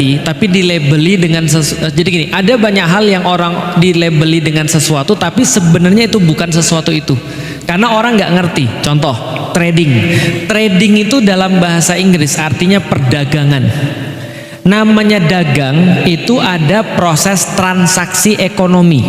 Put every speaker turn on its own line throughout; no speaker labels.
teliti tapi dilabeli dengan jadi gini, ada banyak hal yang orang dilabeli dengan sesuatu tapi sebenarnya itu bukan sesuatu itu karena orang nggak ngerti. Contoh trading itu dalam bahasa Inggris artinya perdagangan. Namanya dagang itu ada proses transaksi ekonomi.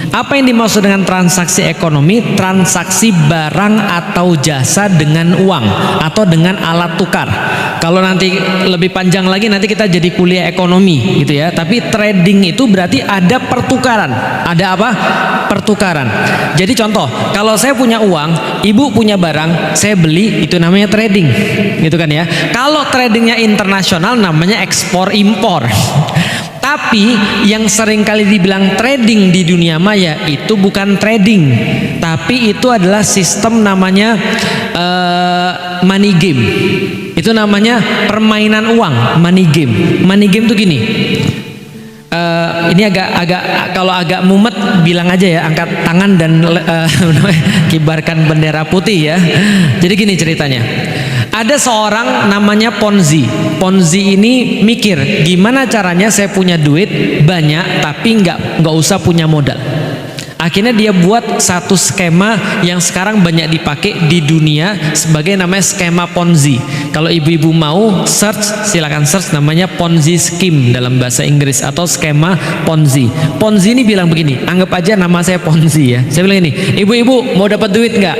Apa yang dimaksud dengan transaksi ekonomi? Transaksi barang atau jasa dengan uang atau dengan alat tukar. Kalau nanti lebih panjang lagi nanti kita jadi kuliah ekonomi gitu ya. Tapi trading itu berarti ada pertukaran. Ada apa? Pertukaran. Jadi contoh, kalau saya punya uang, ibu punya barang, saya beli, itu namanya trading. Gitu kan ya. Kalau tradingnya internasional namanya ekspor impor. Tapi yang sering kali dibilang trading di dunia maya itu bukan trading, tapi itu adalah sistem namanya money game. Itu namanya permainan uang, money game. Money game tuh gini. Ini agak kalau agak mumet bilang aja ya, angkat tangan dan kibarkan bendera putih ya. Jadi gini ceritanya. Ada seorang namanya Ponzi. Ponzi ini mikir gimana caranya saya punya duit banyak tapi nggak usah punya modal. Akhirnya dia buat satu skema yang sekarang banyak dipakai di dunia sebagai namanya skema Ponzi. Kalau ibu-ibu mau search, silakan search, namanya Ponzi scheme dalam bahasa Inggris atau skema Ponzi. Ponzi ini bilang begini, anggap aja nama saya Ponzi ya. Saya bilang ini, ibu-ibu mau dapat duit nggak?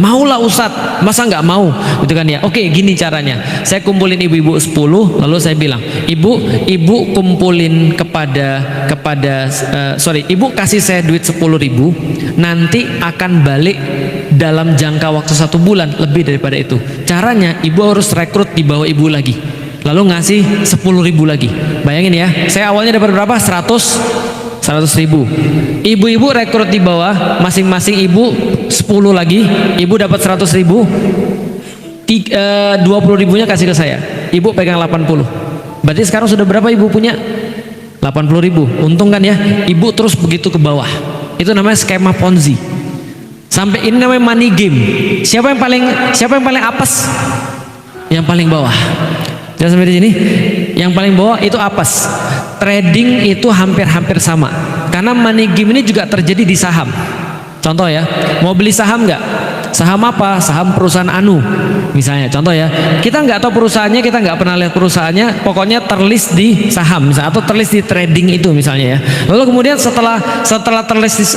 Maulah Ustadz, masa nggak mau? Gitu kan ya. Oke, gini caranya. Saya kumpulin ibu-ibu 10, lalu saya bilang, ibu kumpulin ibu kasih saya duit 10.000, nanti akan balik dalam jangka waktu 1 bulan, lebih daripada itu. Caranya ibu harus rekrut di bawah ibu lagi, lalu ngasih 10.000 lagi. Bayangin ya, saya awalnya dapat berapa? 100.000. Ibu-ibu rekrut di bawah, masing-masing ibu 10 lagi, ibu dapat 100.000, 20.000-nya kasih ke saya, ibu pegang 80. Berarti sekarang sudah berapa ibu punya? 80.000. Untung kan ya, ibu terus begitu ke bawah. Itu namanya skema Ponzi. Sampai ini namanya money game. Siapa yang paling apes? Yang paling bawah. Jangan sampai di sini. Yang paling bawah itu apes. Trading itu hampir-hampir sama. Karena money game ini juga terjadi di saham. Contoh ya, mau beli saham nggak? Saham apa? Saham perusahaan Anu misalnya. Contoh ya, kita nggak tahu perusahaannya, kita nggak pernah lihat perusahaannya, pokoknya terlist di saham misalnya, atau terlist di trading itu misalnya ya. Lalu kemudian setelah terlist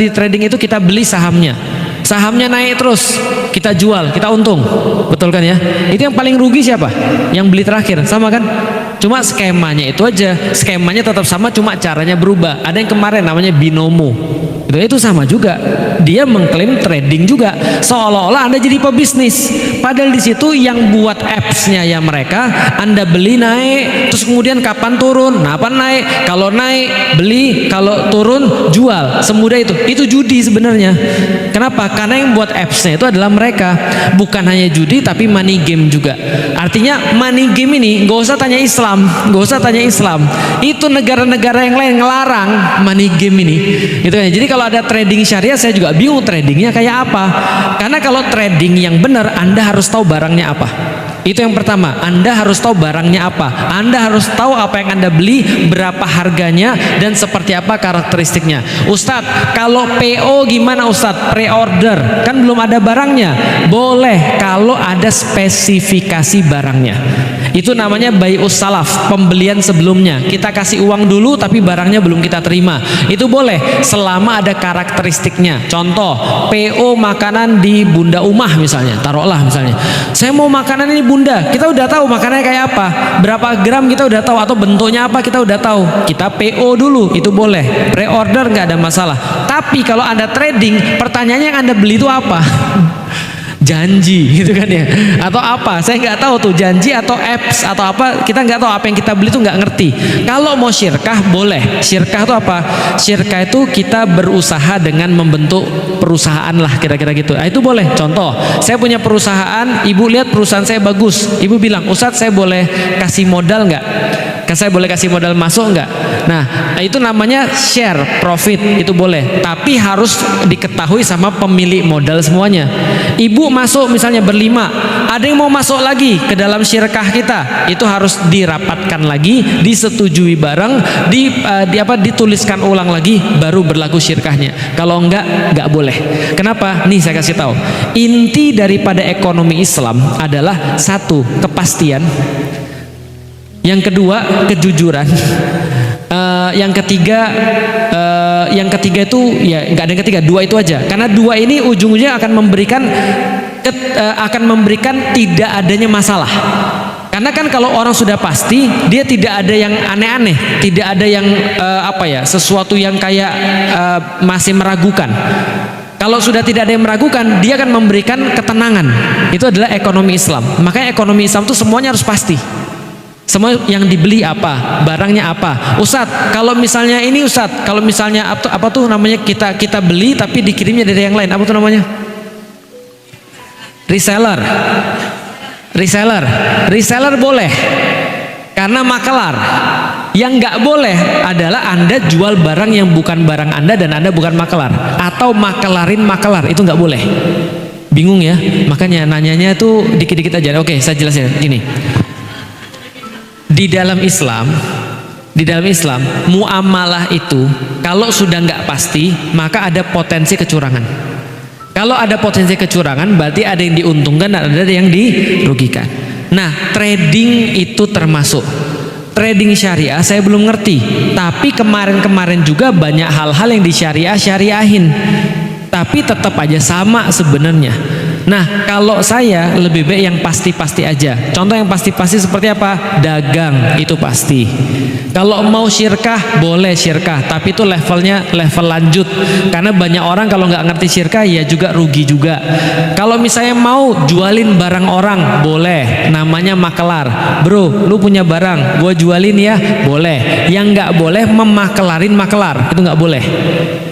di trading itu kita beli sahamnya. Sahamnya naik terus, kita jual, kita untung. Betul kan ya? Itu yang paling rugi siapa? Yang beli terakhir, sama kan? Cuma skemanya itu aja, skemanya tetap sama, cuma caranya berubah. Ada yang kemarin namanya binomo. Itu sama juga, dia mengklaim trading juga, seolah-olah Anda jadi pebisnis, padahal di situ yang buat apps-nya ya mereka. Anda beli naik, terus kemudian kapan turun, nah apa naik, kalau naik beli, kalau turun jual, semudah itu. Itu judi sebenarnya. Kenapa? Karena yang buat apps-nya itu adalah mereka. Bukan hanya judi tapi money game juga. Artinya money game ini gak usah tanya Islam, gak usah tanya Islam, itu negara-negara yang lain ngelarang money game ini gitu kan. Jadi kalau ada trading syariah, saya juga bingung tradingnya kayak apa. Karena kalau trading yang benar, Anda harus tahu barangnya apa. Itu yang pertama, Anda harus tahu barangnya apa. Anda harus tahu apa yang Anda beli, berapa harganya, dan seperti apa karakteristiknya. Ustadz, kalau PO gimana Ustadz? Pre-order, kan belum ada barangnya. Boleh kalau ada spesifikasi barangnya. Itu namanya bai'us salaf, pembelian sebelumnya. Kita kasih uang dulu tapi barangnya belum kita terima. Itu boleh selama ada karakteristiknya. Contoh, PO makanan di Bunda Umah misalnya, taruhlah misalnya, saya mau makanan ini Bunda, kita udah tahu makanannya kayak apa, berapa gram kita udah tahu, atau bentuknya apa kita udah tahu, kita PO dulu, itu boleh. Pre-order nggak ada masalah. Tapi kalau Anda trading, pertanyaannya yang Anda beli itu apa? Janji gitu kan ya, atau apa, saya nggak tahu tuh, janji atau apps atau apa, kita nggak tahu. Apa yang kita beli tuh nggak ngerti. Kalau mau syirkah boleh. Syirkah itu apa? Syirkah itu kita berusaha dengan membentuk perusahaan lah, kira-kira gitu. Nah, itu boleh. Contoh, saya punya perusahaan, ibu lihat perusahaan saya bagus, ibu bilang, Ustadz saya boleh kasih modal nggak? Saya boleh kasih modal masuk enggak? Nah, itu namanya share profit, itu boleh. Tapi harus diketahui sama pemilik modal semuanya. Ibu masuk misalnya berlima, ada yang mau masuk lagi ke dalam syirkah kita, itu harus dirapatkan lagi, disetujui bareng, dituliskan ulang lagi, baru berlaku syirkahnya. Kalau enggak boleh. Kenapa? Nih saya kasih tahu. Inti daripada ekonomi Islam adalah satu, kepastian. Yang kedua, kejujuran. Yang ketiga itu ya nggak ada yang ketiga, dua itu aja. Karena dua ini ujung-ujungnya akan memberikan tidak adanya masalah. Karena kan kalau orang sudah pasti, dia tidak ada yang aneh-aneh, tidak ada yang sesuatu yang kayak masih meragukan. Kalau sudah tidak ada yang meragukan, dia akan memberikan ketenangan. Itu adalah ekonomi Islam. Makanya ekonomi Islam itu semuanya harus pasti. Semua yang dibeli apa, barangnya apa. Ustadz, kalau misalnya ini Ustadz, kalau misalnya apa tuh namanya, kita beli tapi dikirimnya dari yang lain, apa tuh namanya? Reseller boleh, karena makelar. Yang nggak boleh adalah Anda jual barang yang bukan barang Anda dan Anda bukan makelar, atau makelarin makelar, itu nggak boleh. Bingung ya? Makanya nanyanya tuh dikit-dikit aja. Oke, saya jelasin gini. Di dalam Islam, muamalah itu kalau sudah nggak pasti, maka ada potensi kecurangan. Kalau ada potensi kecurangan, berarti ada yang diuntungkan dan ada yang dirugikan. Nah, trading itu termasuk. Trading syariah saya belum ngerti, tapi kemarin juga banyak hal-hal yang syariahin, tapi tetap aja sama sebenarnya. Nah, kalau saya lebih baik yang pasti-pasti aja. Contoh yang pasti-pasti seperti apa? Dagang, itu pasti. Kalau mau syirkah, boleh syirkah, tapi itu levelnya level lanjut. Karena banyak orang kalau nggak ngerti syirkah, ya juga rugi juga. Kalau misalnya mau jualin barang orang, boleh. Namanya makelar. Bro, lu punya barang, gua jualin ya, boleh. Yang nggak boleh memakelarin makelar, itu nggak boleh.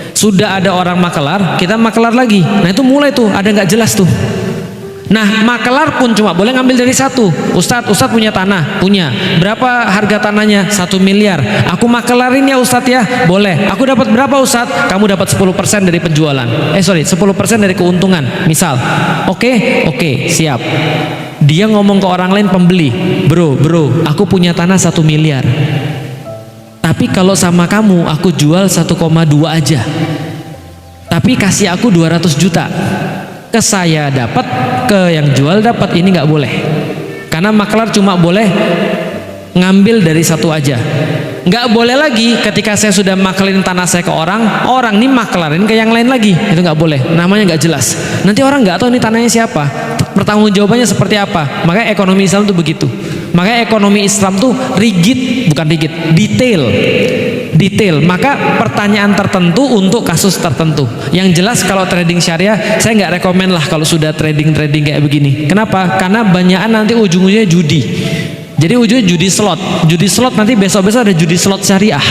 Sudah ada orang makelar, kita makelar lagi. Nah itu mulai tuh ada nggak jelas tuh. Nah makelar pun cuma boleh ngambil dari satu. Ustadz punya tanah, punya. Berapa harga tanahnya? 1 miliar. Aku makelarin ya Ustadz ya, boleh. Aku dapat berapa Ustadz? Kamu dapat 10% dari penjualan. 10% dari keuntungan. Misal, oke, siap. Dia ngomong ke orang lain pembeli, bro, aku punya tanah 1 miliar. Tapi kalau sama kamu aku jual 1,2 aja. Tapi kasih aku 200 juta. Ke saya dapat, ke yang jual dapat, ini nggak boleh. Karena makelar cuma boleh ngambil dari satu aja. Nggak boleh lagi ketika saya sudah makelarin tanah saya ke orang ini makelarin ke yang lain lagi. Itu nggak boleh. Namanya nggak jelas. Nanti orang nggak tahu ini tanahnya siapa. Pertanggungjawabannya seperti apa. Makanya ekonomi Islam tuh begitu. Makanya ekonomi Islam tuh detail. Maka pertanyaan tertentu untuk kasus tertentu. Yang jelas kalau trading syariah, saya nggak rekomen lah kalau sudah trading kayak begini. Kenapa? Karena banyakan nanti ujung-ujungnya judi. Jadi ujungnya judi slot nanti besok ada judi slot syariah.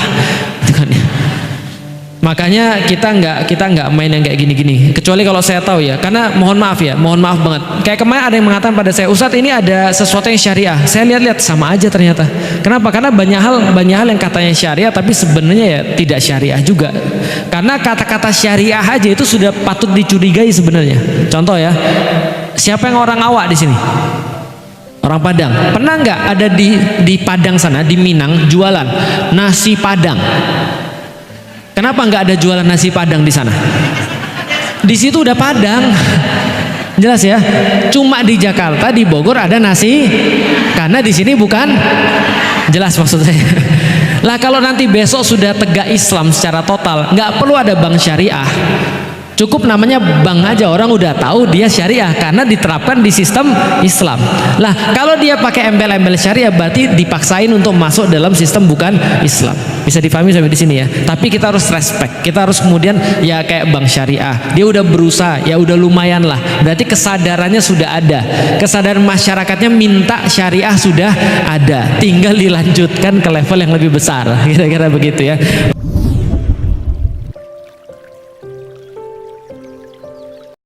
Makanya kita nggak main yang kayak gini-gini. Kecuali kalau saya tahu ya, karena mohon maaf banget. Kayak kemarin ada yang mengatakan pada saya, Ustadz ini ada sesuatu yang syariah. Saya lihat sama aja ternyata. Kenapa? Karena banyak hal yang katanya syariah, tapi sebenarnya ya tidak syariah juga. Karena kata-kata syariah aja itu sudah patut dicurigai sebenarnya. Contoh ya, siapa yang orang awak di sini? Orang Padang. Pernah nggak ada di Padang sana, di Minang, jualan nasi Padang? Kenapa nggak ada jualan nasi Padang di sana? Di situ udah Padang. Jelas ya? Cuma di Jakarta, di Bogor ada nasi, karena di sini bukan. Jelas maksud saya. Lah kalau nanti besok sudah tegak Islam secara total, nggak perlu ada bank syariah. Cukup namanya bank aja, orang udah tahu dia syariah karena diterapkan di sistem Islam. Lah kalau dia pakai embel-embel syariah, berarti dipaksain untuk masuk dalam sistem bukan Islam. Bisa dipahami sampai di sini ya. Tapi kita harus respect, kita harus kemudian ya kayak bank syariah. Dia udah berusaha, ya udah lumayan lah. Berarti kesadarannya sudah ada, kesadaran masyarakatnya minta syariah sudah ada. Tinggal dilanjutkan ke level yang lebih besar. Kira-kira begitu ya.